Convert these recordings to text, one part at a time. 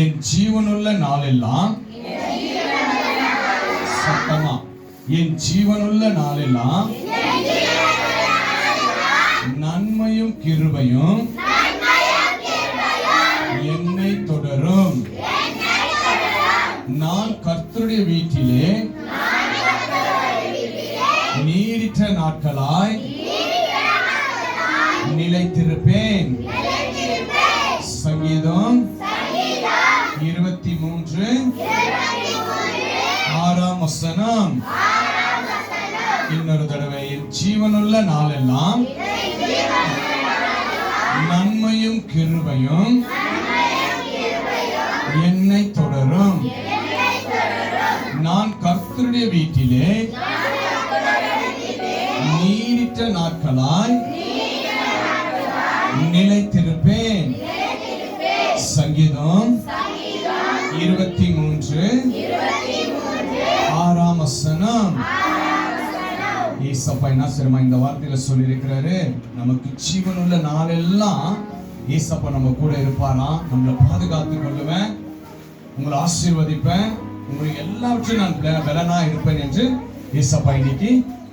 என் ஜீவனுள்ள நாளெல்லாம், சத்தமா, என் ஜீவனுள்ள நாளெல்லாம் நன்மையும் கிருபையும் என்னை தொடரும். நான் கர்த்தருடைய வீட்டிலே நீடித்த நாட்களாய் நிலைத்திருப்பேன். சங்கீதம் 23:6. இன்னொரு தடவை, என் ஜீவனுள்ள நாளெல்லாம் நன்மையும் கிருபையும் என்னை தொடரும். நான் கர்த்தருடைய வீட்டிலே நீடித்த நாட்களாய் நிலைத்திருப்பேன். சங்கீதம் 23:6. ஏசப்பா என்ன சரிமா இந்த வார்த்தையில சொல்லி இருக்கிறாரு, நமக்கு ஜீவனுள்ள நாளெல்லாம் ஏசப்பா நம்ம கூட இருப்பாராம். நம்மளை பாதுகாத்து கொள்ளுவேன், உங்களை ஆசீர்வதிப்பேன், உங்களுக்கு எல்லாவற்றையும் நான் பலனா இருப்பேன் என்று ஏசப்பா இன்னைக்கு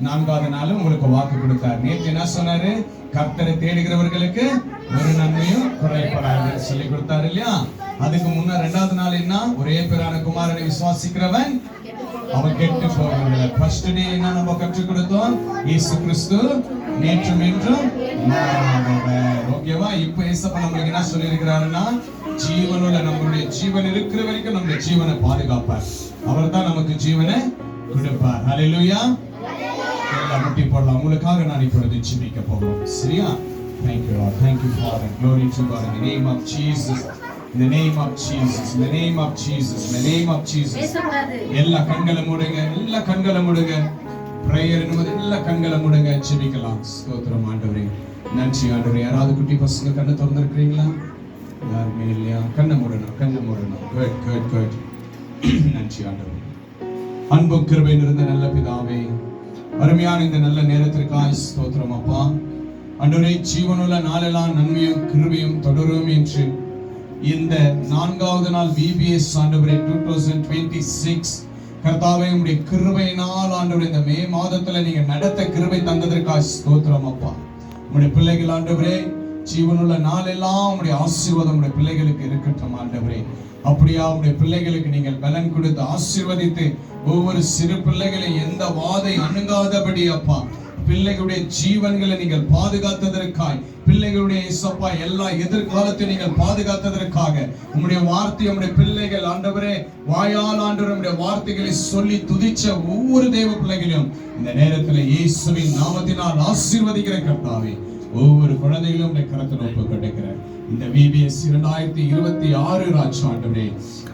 4வது நாள் உங்களுக்கு வாக்கு கொடுத்தார். நேற்று என்ன சொன்னாரு? கர்த்தரை தேடுகிறவர்களுக்கு ஒரு நன்மையும் குறைப்படாது சொல்லி கொடுத்தாரு இல்லையா? அதுக்கு முன்ன 2வது நாள் என்ன? ஒரே பேரான குமாரனை விசுவாசிக்கிறவன் அவன் கெட்டு போவதில்லை. ஃபர்ஸ்ட் டே என்ன நம்ம கற்றுக் கொடுத்தோம்? இயேசு கிறிஸ்து நேற்றும் இன்றும் மாறாதவர். ஓகேவா? இப்போ ஏசப்பா நம்மளுக்கு என்ன சொல்லி இருக்கிறாருன்னா, ஜீவனுள்ள நம்மளுடைய ஜீவன் இருக்கிற வரைக்கும் நம்முடைய ஜீவனை பாதுகாப்பார். அவர் தான் நமக்கு ஜீவனை கொடுப்பார். ஹல்லேலூயா. எல்லாம் முட்டி போடலாம். உங்களுக்காக நான் இப்பொழுது ஜெபிக்க போகிறோம். சரியா? Thank you Lord. Thank you Father. Glory to God in the name of Jesus. In the name of Jesus. In the name of Jesus. In the name of Jesus. எல்லா கண்களை மூடுங்க. எல்லா கண்களை மூடுங்க. பிரேயர் என்பது எல்லா கண்களை மூடுங்க. ஜெபிக்கலாம். ஸ்தோத்திரம் ஆண்டவரே. நன்றி ஆண்டவரே. யாராவது குட்டி பசங்க கண்ணை திறந்திருக்கிறீங்களா? யாருமே இல்லையா? கண்ணை மூடணும். கண்ணை மூடணும். Good good good. நன்றி ஆண்டவரே. அன்பு கிருபை நிறைந்த நல்ல பிதாவே, அருமையான இந்த நல்ல நேரத்திற்காக ஸ்தோத்திரம் அப்பா. ஆண்டவரே, ஜீவனுள்ள நாளெல்லாம் நன்மையும் கிருபையும் தொடரும் என்று இந்த 4வது நாள் VBS ஆண்டவரே 2026 கர்த்தாவே உம்முடைய கிருபையினால் ஆண்டவரே இந்த மே மாதத்துல நீங்க நடத்த கிருபை தந்ததற்காக ஸ்தோத்திரம் அப்பா. உம்முடைய பிள்ளைகள் ஆண்டவரே ஜீவனுள்ள நாளெல்லாம் உம்முடைய ஆசீர்வாதம் உம்முடைய பிள்ளைகளுக்கு இருக்கட்டும் ஆண்டவரே. அப்படியா உம்முடைய பிள்ளைகளுக்கு நீங்கள் பலன் கொடுத்து ஆசீர்வதித்து ஒவ்வொரு சிறு பிள்ளைகளை எந்த வாதை அணுகாதபடி அப்பா பிள்ளைகளுடைய ஜீவன்களை நீங்கள் பாதுகாத்ததற்காய், பிள்ளைகளுடைய இயேசப்பா எல்லா எதிர்காலத்தையும் நீங்கள் பாதுகாத்ததற்காக உம்முடைய வார்த்தை உம்முடைய பிள்ளைகள் ஆண்டவரே வாயால் ஆண்டவரே உம்முடைய வார்த்தைகளை சொல்லி துதிச்ச ஒவ்வொரு தேவ பிள்ளைகளையும் இந்த நேரத்தில் இயேசுவின் நாமத்தினால் ஆசீர்வதிக்கிற கர்த்தாவே, ஒவ்வொரு குழந்தைகளும் உம்முடைய கரத்தில் ஒப்புக்கொண்டிருக்கிறார். இந்த VBS 2026 ராஜா ஆண்டவரே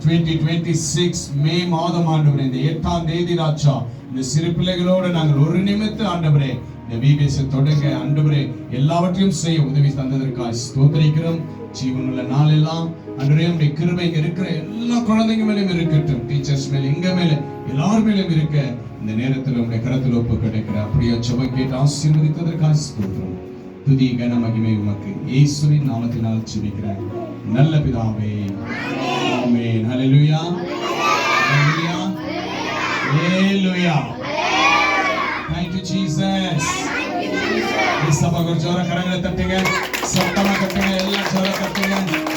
2026 மே மாதம் ஆண்டவரே இந்த 8ஆம் தேதி ராஜா இந்த சிறு பிள்ளைகளோடு நாங்கள் ஒரு நிமித்தம் ஆண்டவரே இந்த VBS தொடங்க ஆண்டவரே எல்லாவற்றையும் செய்ய உதவி தந்ததற்காக ஸ்தோத்திரிக்கிறோம். ஜீவனுள்ள நாளெல்லாம் ஆண்டவரே உம்முடைய கிருபை இருக்கிற எல்லா குழந்தைங்க மேலும் இருக்கட்டும், டீச்சர்ஸ் மேல எங்க மேல எல்லார் மேலும் இருக்க இந்த நேரத்தில் உம்முடைய கரத்தில் ஒப்புக்கொண்டிருக்கிற அப்படியே ஜெபம் கேட்டு ஆசீர்வதித்ததற்காக ஸ்தோத்திரம். துதி கன மகிமை உமக்கு இயேசுவின் நாமத்தினால் ஜெபிக்கிறேன் நல்ல பிதாவே. ஆமென். ஹல்லேலூயா. ஹல்லேலூயா. ஹல்லேலூயா. Thank you Jesus. இயேசுவா கரங்களை தட்டுங்க.